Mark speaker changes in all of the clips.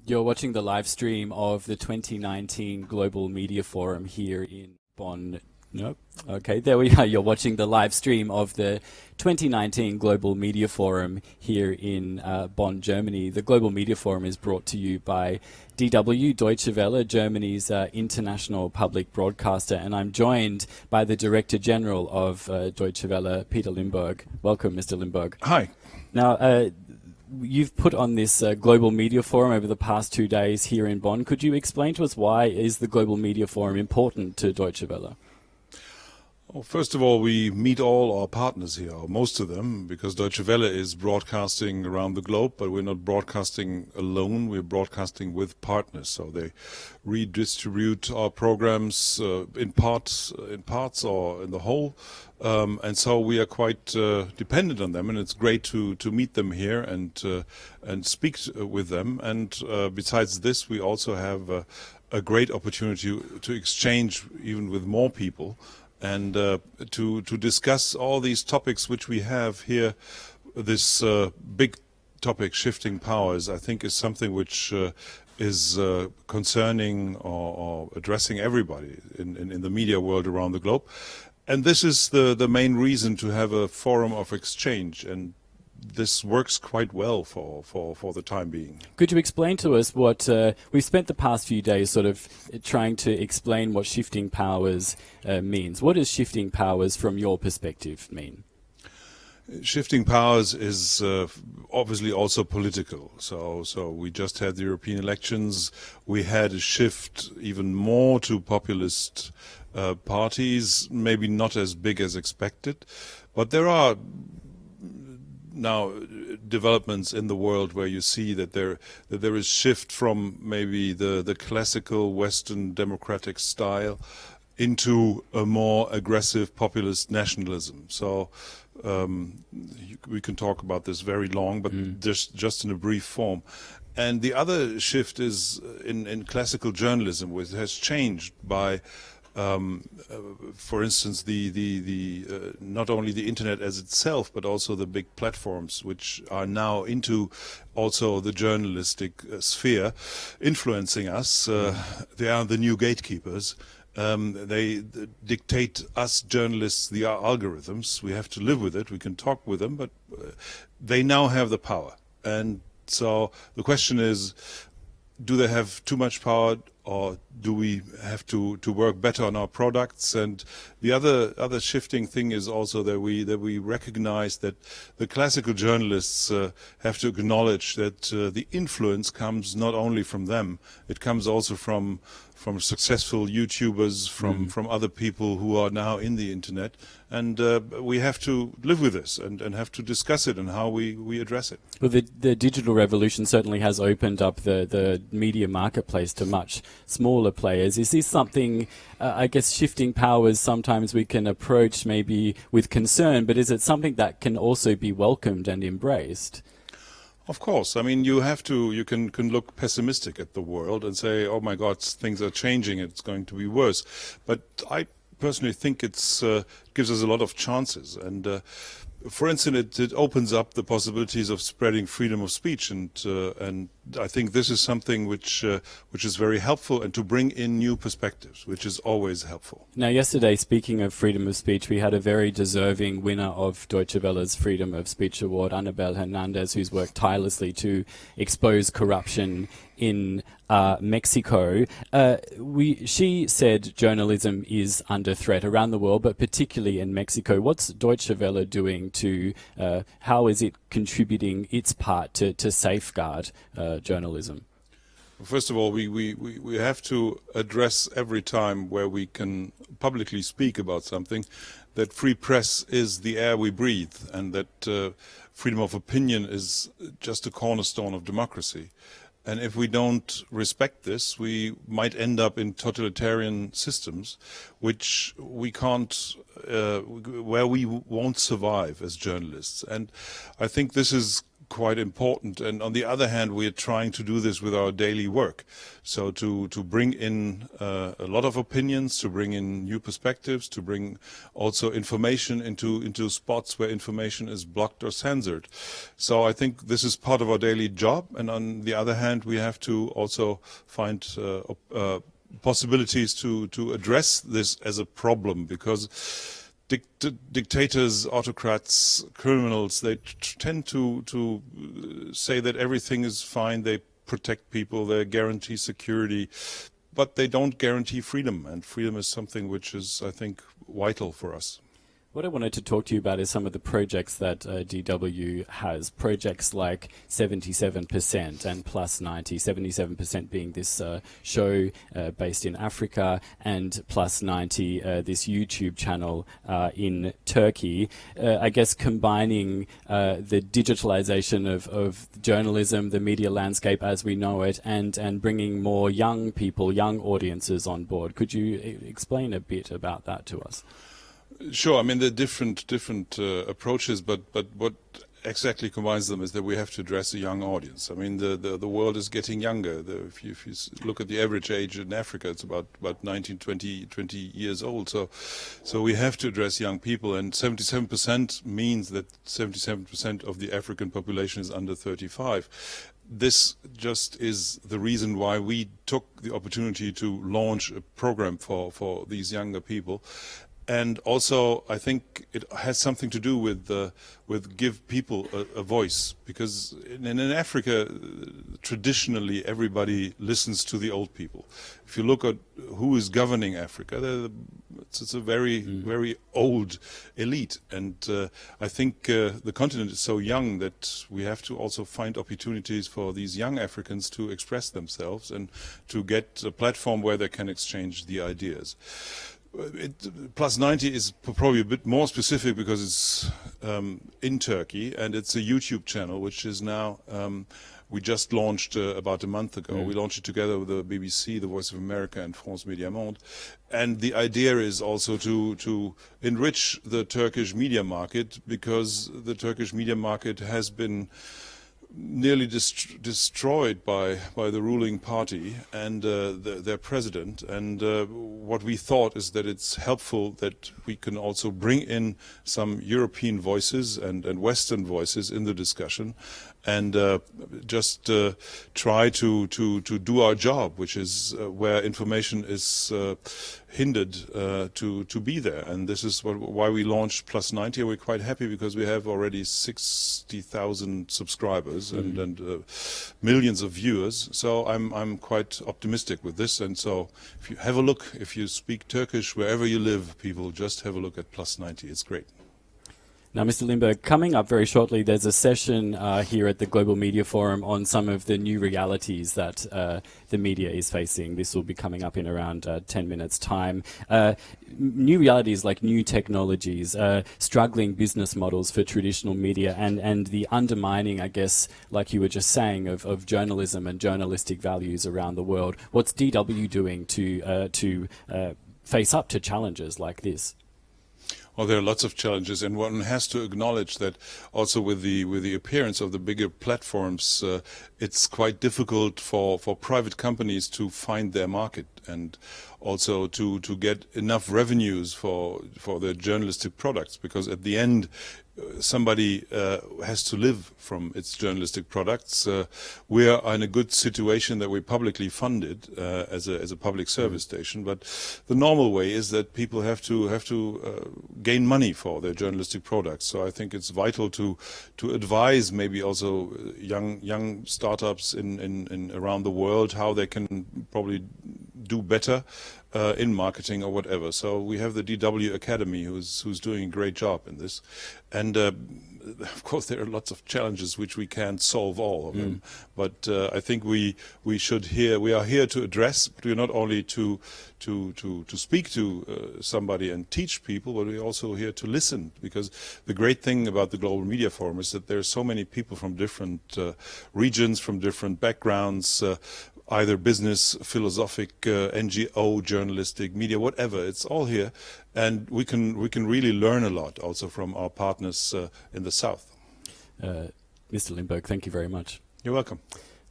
Speaker 1: You're watching the live stream of the 2019 Global Media Forum here in Bonn. Nope. Okay, there we are. You're watching the live stream of the 2019 Global Media Forum here in Bonn, Germany. The Global Media Forum is brought to you by DW, Deutsche Welle, Germany's international public broadcaster, and I'm joined by the Director General of Deutsche Welle, Peter Limbourg. Welcome, Mr. Limbourg.
Speaker 2: Hi.
Speaker 1: Now, you've put on this Global Media Forum over the past 2 days here in Bonn. Could you explain to us why is the Global Media Forum important to Deutsche Welle?
Speaker 2: Well, first of all, we meet all our partners here, or most of them, because Deutsche Welle is broadcasting around the globe, but we're not broadcasting alone, we're broadcasting with partners. So they redistribute our programs in parts or in the whole. And so we are quite dependent on them, and it's great to meet them here and speak with them. And besides this, we also have a great opportunity to exchange even with more people and to discuss all these topics which we have here. This big topic, shifting powers, I think is something which is concerning or addressing everybody in the media world around the globe. And this is the main reason to have a forum of exchange, and this works quite well for the time being.
Speaker 1: Could you explain to us what we've spent the past few days sort of trying to explain what shifting powers means? What does shifting powers from your perspective mean?
Speaker 2: Shifting powers is obviously also political. So we just had the European elections. We had a shift even more to populist parties, maybe not as big as expected, but there are now developments in the world where you see that there is shift from maybe the classical Western democratic style into a more aggressive populist nationalism. So we can talk about this very long, but just in a brief form. And the other shift is in classical journalism, which has changed by for instance, not only the internet as itself, but also the big platforms which are now into also the journalistic sphere, influencing us. They are the new gatekeepers. They dictate us journalists the algorithms. We have to live with it. We can talk with them, but they now have the power. And so the question is, do they have too much power, or do we have to work better on our products? And the other shifting thing is also that we recognize that the classical journalists have to acknowledge that the influence comes not only from them, it comes also from successful YouTubers, from other people who are now in the internet, and we have to live with this and have to discuss it and how we address it.
Speaker 1: Well, the digital revolution certainly has opened up the media marketplace to much smaller players. Is this something, I guess, shifting powers sometimes we can approach maybe with concern, but is it something that can also be welcomed and embraced?
Speaker 2: Of course. I mean, you can look pessimistic at the world and say, oh my God, things are changing, it's going to be worse. But I personally think it gives us a lot of chances. And for instance, it opens up the possibilities of spreading freedom of speech, and I think this is something which is very helpful, and to bring in new perspectives, which is always helpful.
Speaker 1: Now, yesterday, speaking of freedom of speech, we had a very deserving winner of Deutsche Welle's Freedom of Speech Award, Annabel Hernandez, who's worked tirelessly to expose corruption in Mexico. She said journalism is under threat around the world, but particularly in Mexico. What's Deutsche Welle doing to, how is it contributing its part to safeguard journalism?
Speaker 2: First of all, we have to address every time where we can publicly speak about something that free press is the air we breathe, and that freedom of opinion is just a cornerstone of democracy. And if we don't respect this, we might end up in totalitarian systems, which we can't, where we won't survive as journalists. And I think this is quite important. And on the other hand, we're trying to do this with our daily work. So to bring in a lot of opinions, to bring in new perspectives, to bring also information into spots where information is blocked or censored. So I think this is part of our daily job. And on the other hand, we have to also find possibilities to address this as a problem, because dictators, autocrats, criminals, they tend to say that everything is fine, they protect people, they guarantee security, but they don't guarantee freedom, and freedom is something which is, I think, vital for us.
Speaker 1: What I wanted to talk to you about is some of the projects that DW has. Projects like 77% and Plus 90, 77% being this show based in Africa, and Plus 90, this YouTube channel in Turkey. I guess combining the digitalization of journalism, the media landscape as we know it, and bringing more young people, young audiences on board. Could you explain a bit about that to us?
Speaker 2: Sure. I mean, there are different approaches, but what exactly combines them is that we have to address a young audience. I mean, the world is getting younger. If you look at the average age in Africa, it's about 19, 20 years old. So we have to address young people, and 77% means that 77% of the African population is under 35. This just is the reason why we took the opportunity to launch a program for these younger people. And also, I think it has something to do with give people a voice, because in Africa, traditionally, everybody listens to the old people. If you look at who is governing Africa, it's a very old elite. And I think the continent is so young that we have to also find opportunities for these young Africans to express themselves and to get a platform where they can exchange the ideas. Plus 90 is probably a bit more specific because it's in Turkey, and it's a YouTube channel which is now, we just launched about a month ago. We launched it together with the BBC, the Voice of America, and France Médias Monde. And the idea is also to enrich the Turkish media market, because the Turkish media market has been nearly destroyed by the ruling party and their president. And what we thought is that it's helpful that we can also bring in some European voices and Western voices in the discussion, and just try to do our job, which is where information is hindered to be there. And this is why we launched Plus 90. We're quite happy because we have already 60,000 subscribers and millions of viewers. So I'm quite optimistic with this. And so if you have a look, if you speak Turkish wherever you live, people, just have a look at Plus 90. It's great.
Speaker 1: Now, Mr. Limbourg, coming up very shortly, there's a session here at the Global Media Forum on some of the new realities that the media is facing. This will be coming up in around 10 minutes' time. New realities like new technologies, struggling business models for traditional media, and the undermining, I guess, like you were just saying, of journalism and journalistic values around the world. What's DW doing to face up to challenges like this?
Speaker 2: Well, there are lots of challenges, and one has to acknowledge that also with the appearance of the bigger platforms, it's quite difficult for private companies to find their market, and also to get enough revenues for their journalistic products, because at the end somebody has to live from its journalistic products. We are in a good situation that we're publicly funded as a public service station, but the normal way is that people have to gain money for their journalistic products. So I think it's vital to advise maybe also young startups in around the world how they can probably do better in marketing or whatever. So we have the DW Academy who's doing a great job in this. And of course there are lots of challenges which we can't solve all of them. But I think we are here to address, but we're not only to speak to somebody and teach people, but we're also here to listen, because the great thing about the Global Media Forum is that there are so many people from different regions, from different backgrounds, either business, philosophic, NGO, journalistic, media, whatever. It's all here, and we can really learn a lot also from our partners in the south.
Speaker 1: Mr. Limbourg, thank you very much.
Speaker 2: You're welcome.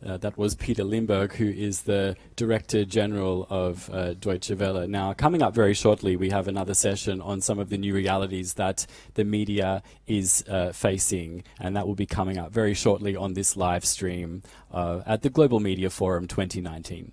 Speaker 1: That was Peter Limbourg, who is the Director General of Deutsche Welle. Now, coming up very shortly, we have another session on some of the new realities that the media is facing, and that will be coming up very shortly on this live stream at the Global Media Forum 2019.